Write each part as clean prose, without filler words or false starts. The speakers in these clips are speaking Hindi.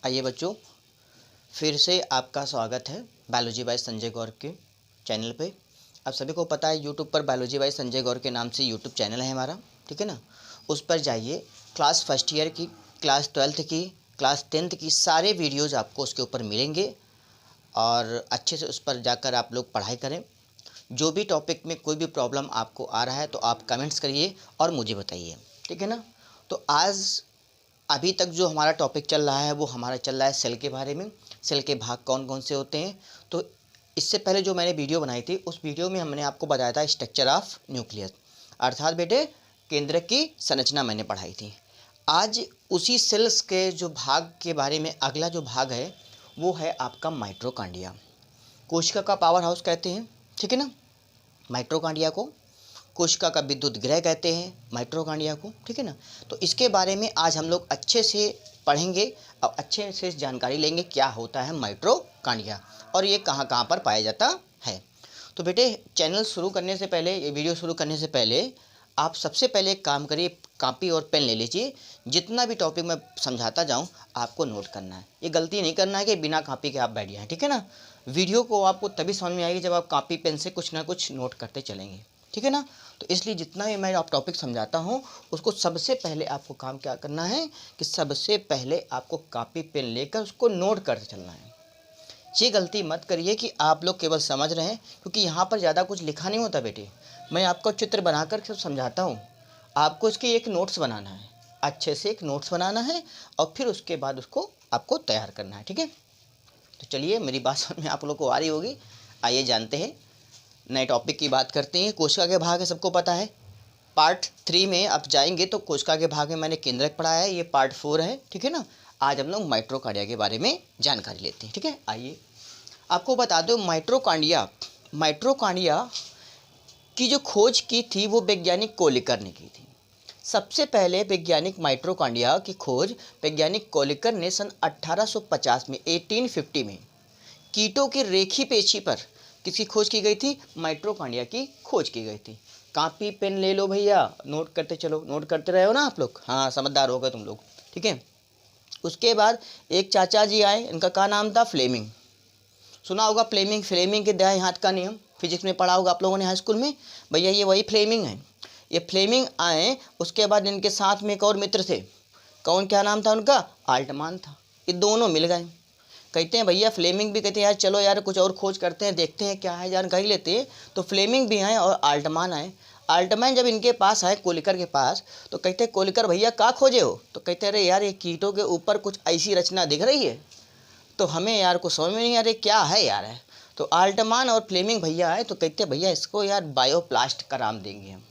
आइए बच्चों, फिर से आपका स्वागत है बायोलॉजी बाय संजय गौर के चैनल पे। आप सभी को पता है यूट्यूब पर बायोलॉजी बाय संजय गौर के नाम से यूट्यूब चैनल है हमारा, ठीक है ना। उस पर जाइए, क्लास फर्स्ट ईयर की, क्लास 12th की, क्लास 10th की सारे वीडियोज़ आपको उसके ऊपर मिलेंगे और अच्छे से उस पर जाकर आप लोग पढ़ाई करें। जो भी टॉपिक में कोई भी प्रॉब्लम आपको आ रहा है तो आप कमेंट्स करिए और मुझे बताइए, ठीक है ना। तो आज अभी तक जो हमारा टॉपिक चल रहा है वो हमारा चल रहा है सेल के बारे में। सेल के भाग कौन कौन से होते हैं। तो इससे पहले जो मैंने वीडियो बनाई थी उस वीडियो में हमने आपको बताया था स्ट्रक्चर ऑफ न्यूक्लियस, अर्थात बेटे केंद्रक की संरचना मैंने पढ़ाई थी। आज उसी सेल्स के जो भाग के बारे में अगला जो भाग है वो है आपका माइटोकॉन्ड्रिया। कोशिका का पावर हाउस कहते हैं, ठीक है ना। माइटोकॉन्ड्रिया को कोशिका का विद्युत गृह कहते हैं, माइटोकॉन्ड्रिया को, ठीक है ना। तो इसके बारे में आज हम लोग अच्छे से पढ़ेंगे और अच्छे से जानकारी लेंगे क्या होता है माइटोकॉन्ड्रिया और ये कहाँ कहाँ पर पाया जाता है। तो बेटे चैनल शुरू करने से पहले, ये वीडियो शुरू करने से पहले आप सबसे पहले एक काम करिए, कॉपी और पेन ले लीजिए। जितना भी टॉपिक मैं समझाता जाऊँ आपको नोट करना है। ये गलती नहीं करना है कि बिना कॉपी के आप बैठ जाएँ, ठीक है ना। वीडियो को आपको तभी समझ में आएगी जब आप कॉपी पेन से कुछ ना कुछ नोट करते चलेंगे, ठीक है ना। तो इसलिए जितना भी मैं आप टॉपिक समझाता हूँ उसको सबसे पहले आपको काम क्या करना है कि सबसे पहले आपको कॉपी पेन लेकर उसको नोट करते चलना है। ये गलती मत करिए कि आप लोग केवल समझ रहे हैं, क्योंकि यहाँ पर ज़्यादा कुछ लिखा नहीं होता बेटे। मैं आपको चित्र बनाकर सब समझाता हूँ, आपको इसकी एक नोट्स बनाना है, अच्छे से एक नोट्स बनाना है और फिर उसके बाद उसको आपको तैयार करना है, ठीक है। तो चलिए, मेरी बात समझ में आप लोग को आ रही होगी। आइए जानते हैं, नए टॉपिक की बात करते हैं। कोशिका के भाग है, सबको पता है। पार्ट 3 में आप जाएंगे तो कोशिका के भाग में मैंने केंद्रक पढ़ाया है, ये पार्ट 4 है, ठीक है ना। आज हम लोग माइटोकॉन्ड्रिया के बारे में जानकारी लेते हैं, ठीक है। आइए आपको बता दो, माइटोकॉन्ड्रिया की जो खोज की थी वो वैज्ञानिक कोलिकर ने की थी। सबसे पहले वैज्ञानिक माइटोकॉन्ड्रिया की खोज वैज्ञानिक कोलिकर ने सन 1850 में 1850 में कीटों की रेखी पेशी पर किसकी खोज की गई थी? माइटोकॉन्ड्रिया की खोज की गई थी। कॉपी पेन ले लो भैया, नोट करते चलो, नोट करते रहे हो ना आप लोग। हाँ, समझदार हो गए तुम लोग, ठीक है। उसके बाद एक चाचा जी आए, इनका क्या नाम था? फ्लेमिंग। सुना होगा फ्लेमिंग, फ्लेमिंग के दाएं हाथ का नियम फिजिक्स में पढ़ा होगा आप लोगों ने हाई स्कूल में। भैया ये वही फ्लेमिंग है। ये फ्लेमिंग आए, उसके बाद इनके साथ में एक और मित्र थे। कौन, क्या नाम था उनका? आल्टमान था। ये दोनों मिल गए। कहते हैं भैया, फ्लेमिंग भी कहते हैं यार चलो यार कुछ और खोज करते हैं, देखते हैं क्या है, जानकारी लेते हैं। तो फ्लेमिंग भी आए और आल्टमान आए। आल्टमान जब इनके पास आए, कोलिकर के पास, तो कहते हैं कोलिकर भैया क्या खोजे हो? तो कहते अरे यार ये कीटों के ऊपर कुछ ऐसी रचना दिख रही है तो हमें यार कुछ समझ में नहीं आ रही क्या है यार है। तो आल्टमान और फ्लेमिंग भैया आए तो कहते भैया इसको यार बायोप्लास्ट का नाम देंगे हम।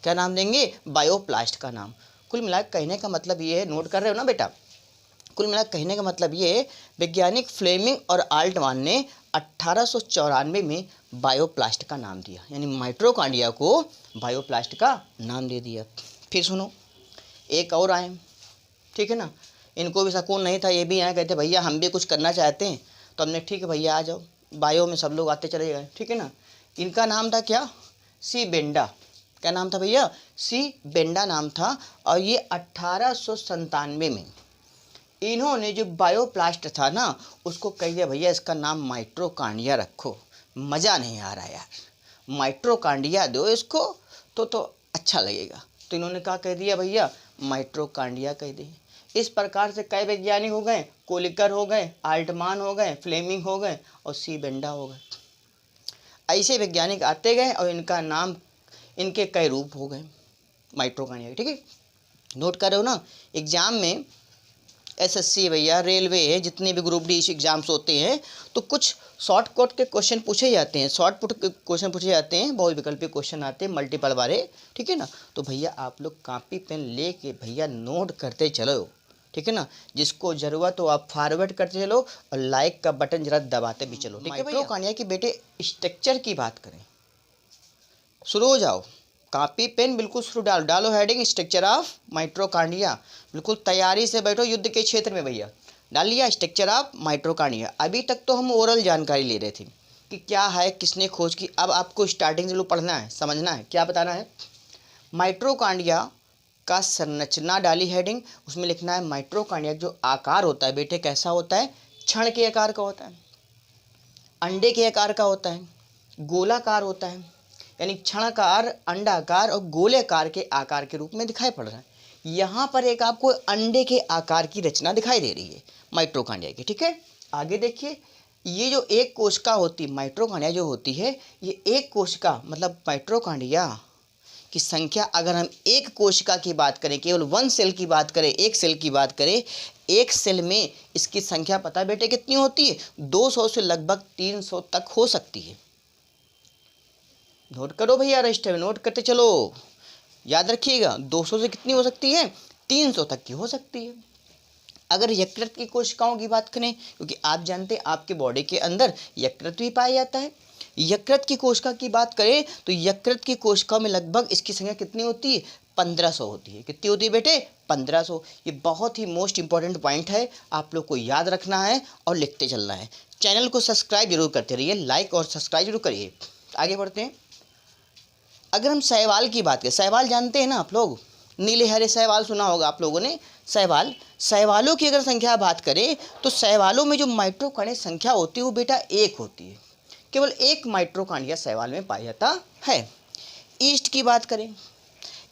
क्या नाम देंगे? बायोप्लास्ट का नाम। कुल मिलाकर कहने का मतलब ये है, नोट कर रहे हो ना बेटा, कुल मिलाकर कहने का मतलब ये, वैज्ञानिक फ्लेमिंग और आल्टमान ने 1894 में बायोप्लास्ट का नाम दिया, यानी माइटोकॉन्ड्रिया को बायोप्लास्ट का नाम दे दिया। फिर सुनो, एक और आए, ठीक है ना। इनको भी सुकून नहीं था, ये भी आए, कहते भैया हम भी कुछ करना चाहते हैं। तो हमने ठीक है भैया आ जाओ, बायो में सब लोग आते चले गए, ठीक है ना। इनका नाम था क्या? सी बेंडा। क्या नाम था भैया? सी बेंडा नाम था। और ये 1897 में इन्होंने जो बायोप्लास्ट था ना उसको कह दिया भैया इसका नाम माइटोकॉन्ड्रिया रखो। मज़ा नहीं आ रहा यार, माइटोकॉन्ड्रिया दो इसको तो अच्छा लगेगा। तो इन्होंने क्या कह दिया भैया? माइटोकॉन्ड्रिया कह दिए। इस प्रकार से कई वैज्ञानिक हो गए, कोलिकर हो गए, आल्टमान हो गए, फ्लेमिंग हो गए और सी बेंडा हो गए। ऐसे वैज्ञानिक आते गए और इनका नाम, इनके कई रूप हो गए माइटोकॉन्ड्रिया, ठीक है। नोट कर रहे हो ना। एग्जाम में एसएससी भैया, रेलवे है, जितने भी ग्रुप डी एग्जाम्स होते हैं तो कुछ शॉर्टकट के क्वेश्चन पूछे जाते हैं, शॉर्टपुट के क्वेश्चन पूछे जाते हैं, बहुविकल्पी क्वेश्चन आते हैं मल्टीपल वाले, ठीक है ना। तो भैया आप लोग कॉपी पेन लेके भैया नोट करते चलो, ठीक है ना। जिसको ज़रूरत हो आप फॉरवर्ड करते चलो और लाइक का बटन जरा दबाते भी चलो, ठीक है। माइटोकॉन्ड्रिया की बेटे स्ट्रक्चर की बात करें, शुरू हो जाओ, कॉपी पेन बिल्कुल शुरू डालो हेडिंग स्ट्रक्चर ऑफ माइटोकॉन्ड्रिया। बिल्कुल तैयारी से बैठो युद्ध के क्षेत्र में भैया। डाल लिया स्ट्रक्चर ऑफ माइटोकॉन्ड्रिया। अभी तक तो हम ओरल जानकारी ले रहे थे कि क्या है, किसने खोज की। अब आपको स्टार्टिंग से पढ़ना है, समझना है, क्या बताना है। माइटोकॉन्ड्रिया का संरचना डाली हेडिंग, उसमें लिखना है माइटोकॉन्ड्रिया जो आकार होता है बेटे कैसा होता है, छड़ के आकार का होता है, अंडे के आकार का होता है, गोलाकार होता है, यानी क्षणाकार, अंडाकार और गोलाकार के आकार के रूप में दिखाई पड़ रहा है। यहाँ पर एक आपको अंडे के आकार की रचना दिखाई दे रही है माइटोकॉन्ड्रिया की, ठीक है। आगे देखिए, ये जो एक कोशिका होती है माइटोकॉन्ड्रिया जो होती है, ये एक कोशिका मतलब माइटोकॉन्ड्रिया की संख्या, अगर हम एक कोशिका की बात करें, केवल वन सेल की बात करें, एक सेल की बात करें, एक सेल में इसकी संख्या पता है बेटे कितनी होती है, 200 से लगभग 300 तक हो सकती है। नोट करो भैया, रजिस्टर में नोट करते चलो, याद रखिएगा 200 से कितनी हो सकती है, 300 तक की हो सकती है। अगर यकृत की कोशिकाओं की बात करें, क्योंकि आप जानते हैं आपके बॉडी के अंदर यकृत भी पाया जाता है, यकृत की कोशिका की बात करें तो यकृत की कोशिकाओं में लगभग इसकी संख्या कितनी होती है, 1500 होती है। कितनी होती है बेटे, 1500। ये बहुत ही मोस्ट इंपॉर्टेंट पॉइंट है, आप लोग को याद रखना है और लिखते चलना है। चैनल को सब्सक्राइब जरूर करते रहिए, लाइक और सब्सक्राइब जरूर करिए। आगे बढ़ते हैं। अगर हम शैवाल की बात करें, शैवाल जानते हैं ना आप लोग, नीले हरे शैवाल सुना होगा आप लोगों ने, शैवालों की अगर संख्या बात करें तो शैवालों में जो माइटोकॉन्ड्रिया संख्या होती है वो बेटा एक होती है, केवल एक माइटोकॉन्ड्रिया शैवाल में पाया जाता है। ईस्ट की बात करें,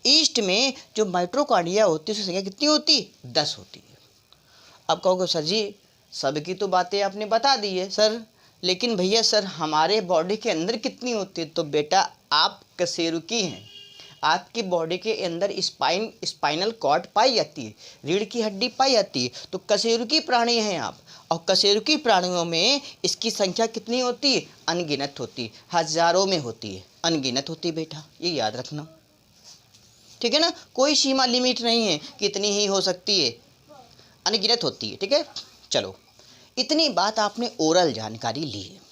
ईस्ट में जो माइटोकॉन्ड्रिया होती है उसकी संख्या कितनी होती है, 10 होती है। अब कहोगे सर जी सबकी तो बातें आपने बता दी है सर, लेकिन भैया सर हमारे बॉडी के अंदर कितनी होती है, तो बेटा आप कशेरुकी हैं, आपकी बॉडी के अंदर स्पाइनल कॉर्ड पाई जाती है, रीढ़ की हड्डी पाई जाती है, तो कशेरुकी प्राणी हैं आप, और कशेरुकी प्राणियों में इसकी संख्या कितनी होती है, अनगिनत होती है, हजारों में होती है, अनगिनत होती है बेटा, ये याद रखना, ठीक है ना। कोई सीमा लिमिट नहीं है कि इतनी ही हो सकती है, अनगिनत होती है, ठीक है। चलो इतनी बात आपने ओरल जानकारी ली है।